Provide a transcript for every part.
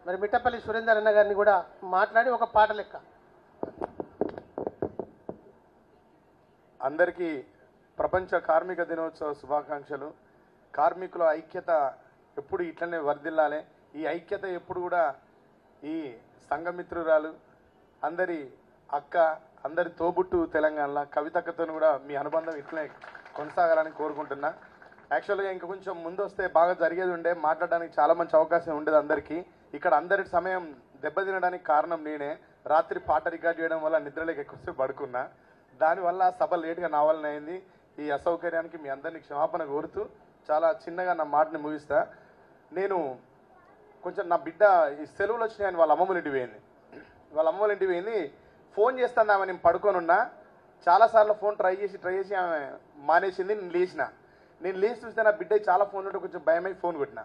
మరి మిట్టపల్లి సురేందర్ అన్న గారిని కూడా మాట్లాడి ఒక పాట లెక్క. అందరికీ ప్రపంచ కార్మిక దినోత్సవ శుభాకాంక్షలు. కార్మికుల ఐక్యత ఎప్పుడు ఇట్లనే వర్ధిల్లాలి. ఈ ఐక్యత ఎప్పుడు కూడా ఈ సంఘమిత్రురాలు అందరి అక్క, అందరి తోబుట్టు తెలంగాణలో కవితక్కతో కూడా మీ అనుబంధం ఇట్లనే కొనసాగాలని కోరుకుంటున్నా. యాక్చువల్గా ఇంకా కొంచెం ముందు వస్తే బాగా జరిగేది ఉండే, మాట్లాడడానికి చాలా మంచి అవకాశం ఉండేది అందరికీ. ఇక్కడ అందరి సమయం దెబ్బతినడానికి కారణం నేనే. రాత్రి పాట రికార్డ్ చేయడం వల్ల నిద్రలోకి ఎక్కువసేపు పడుకున్నా. దానివల్ల సభ లేట్గా నా వలన అయింది. ఈ అసౌకర్యానికి మీ అందరినీ క్షమాపణ కోరుతూ చాలా చిన్నగా నా మాటని ముగిస్తా. నేను కొంచెం నా బిడ్డ ఈ సెలవులు వచ్చినాయని వాళ్ళ అమ్మమ్మల ఇంటికి పోయింది. ఫోన్ చేస్తాను ఆమె, నేను పడుకోనున్నా. చాలాసార్లు ఫోన్ ట్రై చేసి ఆమె మానేసింది. నేను లేచి చూస్తే నా బిడ్డ చాలా ఫోన్ ఉంటే కొంచెం భయమై ఫోన్ కొట్టినా.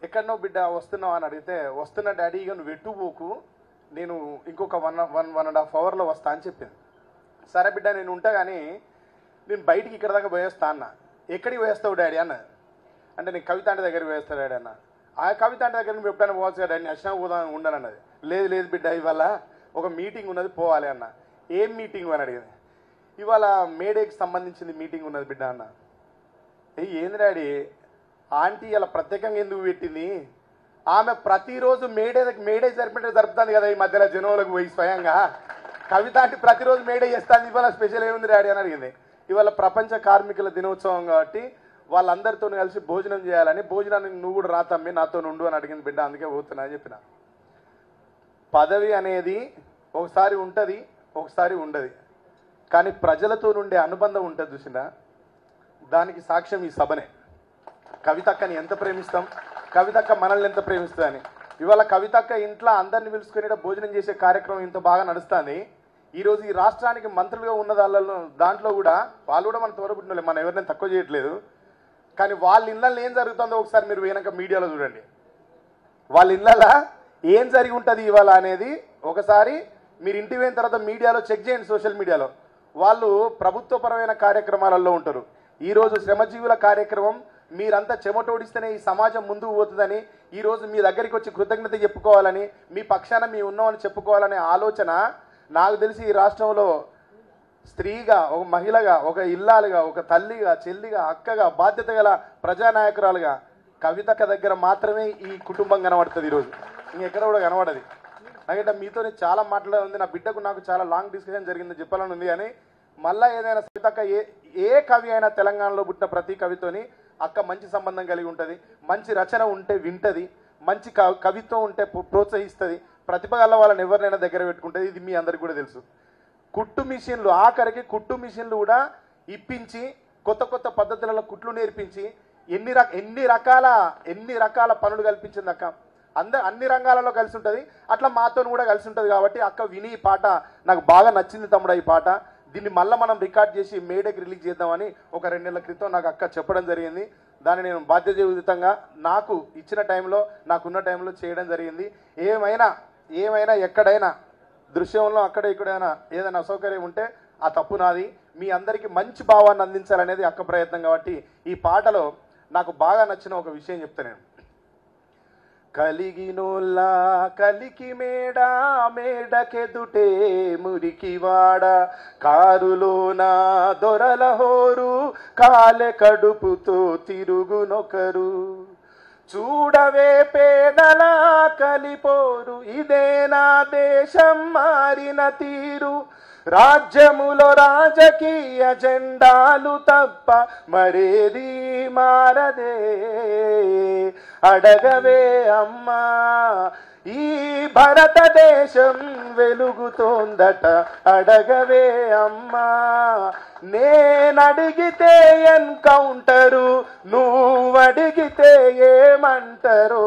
ఎక్కడనో బిడ్డ వస్తున్నావు అని అడిగితే, వస్తున్నా డాడీ, ఇక నువ్వు ఎటు పోకు, నేను ఇంకొక 1.5 అవర్లో వస్తా అని చెప్పింది. సరే బిడ్డ నేను ఉంటా, కానీ నేను బయటికి ఇక్కడ దాకా పోయేస్తా అన్న. ఎక్కడికి పోయేస్తావు డాడీ అన్న. అంటే నేను కవిత అంటే దగ్గరికి పోయేస్తా డాడీ అన్న. ఆ కవిత అంటే దగ్గర నువ్వు ఎప్పుడైనా పోవచ్చు కదా డాడీ, నచ్చినా పోదాం ఉండాలన్నది. లేదు బిడ్డ, ఇవాళ ఒక మీటింగ్ ఉన్నది, పోవాలి అన్న. ఏం మీటింగ్ అని అడిగింది. ఇవాళ మేడేకి సంబంధించింది మీటింగ్ ఉన్నది బిడ్డ అన్న. ఏంది డాడీ, ఆంటీ ఇలా ప్రత్యేకంగా ఎందుకు పెట్టింది? ఆమె ప్రతిరోజు మేడే జరుపుతుంది కదా ఈ మధ్యలో జనంలోకి పోయి స్వయంగా. కవిత అంటే ప్రతిరోజు మేడే చేస్తాను, ఇవాళ స్పెషల్ ఏముంది డాడీ అని అడిగింది. ఇవాళ ప్రపంచ కార్మికుల దినోత్సవం కాబట్టి వాళ్ళందరితో కలిసి భోజనం చేయాలని, భోజనానికి నువ్వు కూడా రాతమ్మి నాతో ఉండు అని అడిగింది బిడ్డ. అందుకే పోతున్నా అని చెప్పిన. పదవి అనేది ఒకసారి ఉంటుంది, ఒకసారి ఉండదు. కానీ ప్రజలతో ఉండే అనుబంధం ఉంటుంది చూసినా, దానికి సాక్ష్యం ఈ సభనే. కవితక్కని ఎంత ప్రేమిస్తాం, కవితక్క మనల్ని ఎంత ప్రేమిస్తుందని. ఇవాళ కవితక్క ఇంట్లో అందరిని పిలుచుకుని భోజనం చేసే కార్యక్రమం ఇంత బాగా నడుస్తుంది. ఈరోజు ఈ రాష్ట్రానికి మంత్రులుగా ఉన్న దాంట్లో కూడా వాళ్ళు కూడా మన తోడబుట్టిన మనం ఎవరినైనా తక్కువ చేయట్లేదు. కానీ వాళ్ళ ఇళ్ళల్లో ఏం జరుగుతుందో ఒకసారి మీరు వెనక మీడియాలో చూడండి. వాళ్ళ ఇళ్ళల్లో ఏం జరిగి ఉంటుంది ఇవాళ అనేది ఒకసారి మీరు ఇంటికి పోయిన తర్వాత మీడియాలో చెక్ చేయండి. సోషల్ మీడియాలో వాళ్ళు ప్రభుత్వపరమైన కార్యక్రమాలలో ఉంటారు. ఈరోజు శ్రమజీవుల కార్యక్రమం మీరంతా చెమటోడిస్తేనే ఈ సమాజం ముందుకు పోతుందని, ఈరోజు మీ దగ్గరికి వచ్చి కృతజ్ఞత చెప్పుకోవాలని, మీ పక్షాన మీ ఉన్నామని చెప్పుకోవాలనే ఆలోచన నాకు తెలిసి ఈ రాష్ట్రంలో స్త్రీగా, ఒక మహిళగా, ఒక ఇల్లాలుగా, ఒక తల్లిగా, చెల్లిగా, అక్కగా, బాధ్యత గల ప్రజానాయకురాలుగా కవితక్క దగ్గర మాత్రమే ఈ కుటుంబం కనబడుతుంది. ఈరోజు ఇంకెక్కడ కూడా కనబడది. నాకంటే మీతో చాలా మాట్లాడాలి. నా బిడ్డకు నాకు చాలా లాంగ్ డిస్కషన్ జరిగిందని చెప్పాలని ఉంది. కానీ మళ్ళీ ఏదైనా కవితక్క ఏ కవి అయినా తెలంగాణలో పుట్టిన ప్రతి కవితోని అక్క మంచి సంబంధం కలిగి ఉంటుంది. మంచి రచన ఉంటే వింటది, మంచి కవిత్వం ఉంటే ప్రోత్సహిస్తుంది, ప్రతిభ గల వాళ్ళని ఎవరినైనా దగ్గర పెట్టుకుంటుంది. ఇది మీ అందరికీ కూడా తెలుసు. కుట్టు మిషన్లు, ఆఖరికి కుట్టు మిషన్లు కూడా ఇప్పించి కొత్త కొత్త పద్ధతులలో కుట్లు నేర్పించి ఎన్ని రకాల పనులు కల్పించింది అక్క. అన్ని రంగాలలో కలిసి ఉంటుంది. అట్లా మాతో కూడా కలిసి ఉంటుంది. కాబట్టి అక్క విని ఈ పాట నాకు బాగా నచ్చింది తమ్ముడు. ఈ పాట దీన్ని మళ్ళీ మనం రికార్డ్ చేసి మేడేకి రిలీజ్ చేద్దామని ఒక 2 నెలల క్రితం నాకు అక్క చెప్పడం జరిగింది. దాన్ని నేను బాధ్యతాయుతంగా నాకు ఇచ్చిన టైంలో, నాకున్న టైంలో చేయడం జరిగింది. ఏమైనా ఎక్కడైనా దృశ్యంలో అక్కడ ఇక్కడైనా ఏదైనా అసౌకర్యం ఉంటే ఆ తప్పు నాది. మీ అందరికీ మంచి భావాన్ని అందించాలనేది అక్క ప్రయత్నం. కాబట్టి ఈ పాటలో నాకు బాగా నచ్చిన ఒక విషయం చెప్తా నేను. కలిగినోల్లా కలికి మేడకెదుటే మురికివాడ, కారులోన దొరల హోరు, కాలె కడుపుతో తిరుగునొకరు, చూడవే పేదల కలిపోరు, ఇదే నా దేశం మారిన తీరు, రాజ్యములో రాజకీయ జెండాలు తప్ప మరేది మారదే, అడగవే అమ్మా ఈ భారతదేశం వెలుగుతోందట, అడగవే అమ్మా నేనడిగితే ఎన్కౌంటరు, నువ్వడిగితే ఏమంటారు.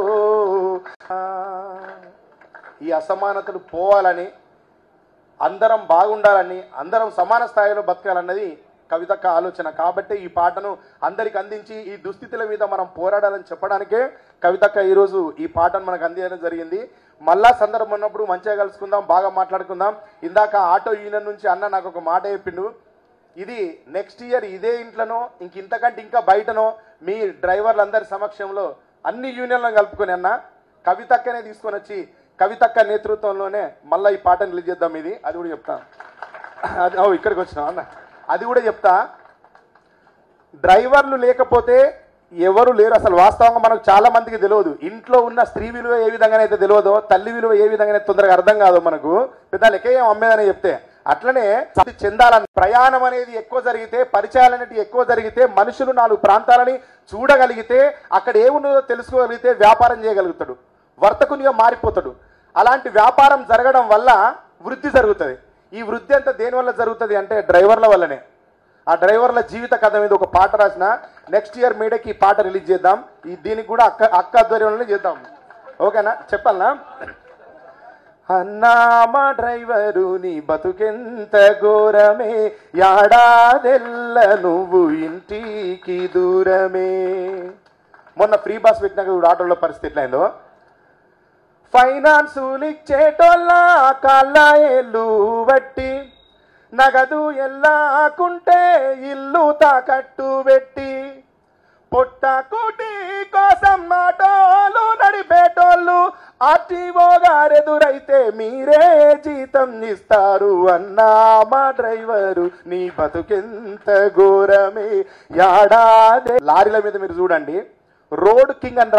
ఈ అసమానతలు పోవాలని, అందరం బాగుండాలని, అందరం సమాన స్థాయిలో బతకాలన్నది కవితక్క ఆలోచన. కాబట్టి ఈ పాటను అందరికి అందించి ఈ దుస్థితుల మీద మనం పోరాడాలని చెప్పడానికే కవితక్క ఈరోజు ఈ పాటను మనకు అందించడం జరిగింది. మళ్ళా సందర్భం ఉన్నప్పుడు మంచిగా కలుసుకుందాం, బాగా మాట్లాడుకుందాం. ఇందాక ఆటో యూనియన్ నుంచి అన్న నాకు ఒక మాట చెప్పిండు. ఇది నెక్స్ట్ ఇయర్ ఇదే ఇంట్లోనో ఇంతకంటే ఇంకా బయటనో మీ డ్రైవర్లందరి సమక్షంలో అన్ని యూనియన్లను కలుపుకొని అన్న కవితక్కనే తీసుకొని వచ్చి కవితక్క నేతృత్వంలోనే మళ్ళీ ఈ పాటను రిలీజ్ చేద్దాం. ఇది అది కూడా చెప్తాను. అది ఇక్కడికి వచ్చినా అన్న, అది కూడా చెప్తా. డ్రైవర్లు లేకపోతే ఎవరు లేరు. అసలు వాస్తవంగా మనకు చాలా మందికి తెలియదు. ఇంట్లో ఉన్న స్త్రీ విలువ ఏ విధంగానైతే తెలియదో, తల్లి విలువ ఏ విధంగానే తొందరగా అర్థం కాదు మనకు. పెద్ద లెక్కే అమ్మేదని చెప్తే అట్లనే చెందాలని ప్రయాణం అనేది ఎక్కువ జరిగితే, పరిచయాలు అనేవి ఎక్కువ జరిగితే, మనుషులు 4 ప్రాంతాలని చూడగలిగితే, అక్కడ ఏమున్నదో తెలుసుకోగలిగితే వ్యాపారం చేయగలుగుతాడు, వర్తకునిగా మారిపోతాడు. అలాంటి వ్యాపారం జరగడం వల్ల వృద్ధి జరుగుతుంది. ఈ వృద్ధి అంతా దేనివల్ల జరుగుతుంది అంటే డ్రైవర్ల వల్లనే. ఆ డ్రైవర్ల జీవిత కథ మీద ఒక పాట రాసిన. నెక్స్ట్ ఇయర్ మీడకి ఈ పాట రిలీజ్ చేద్దాం. దీనికి కూడా అక్క ఆధ్వర్యంలోనే చేద్దాం. ఓకేనా? చెప్పాలనా? అన్నా మా డ్రైవరు నీ బతుకెంత ఘోరమే, యాడాదెల్ల నువ్వు ఇంటికి దూరమే. మొన్న ఫ్రీ బస్ పెట్టినాక ఇప్పుడు ఆటోలో పరిస్థితి ఎట్లయిందో. ఫైనాన్సులు ఇచ్చేటోళ్ళ కాళ్ళ ఏళ్ళు బట్టి, నగదు ఎల్లాకుంటే ఇల్లు తాకట్టు పెట్టి, పొట్ట కూటి కోసం ఆటోలు నడిపేటోళ్ళు ఆర్టీఓ గారెదురైతే మీరే జీతం ఇస్తారు. అన్నా మా డ్రైవరు నీ బతుకెంత ఘోరమే, యాడాదే. లారీల మీద మీరు చూడండి, రోడ్ కింగ్ అని రాసి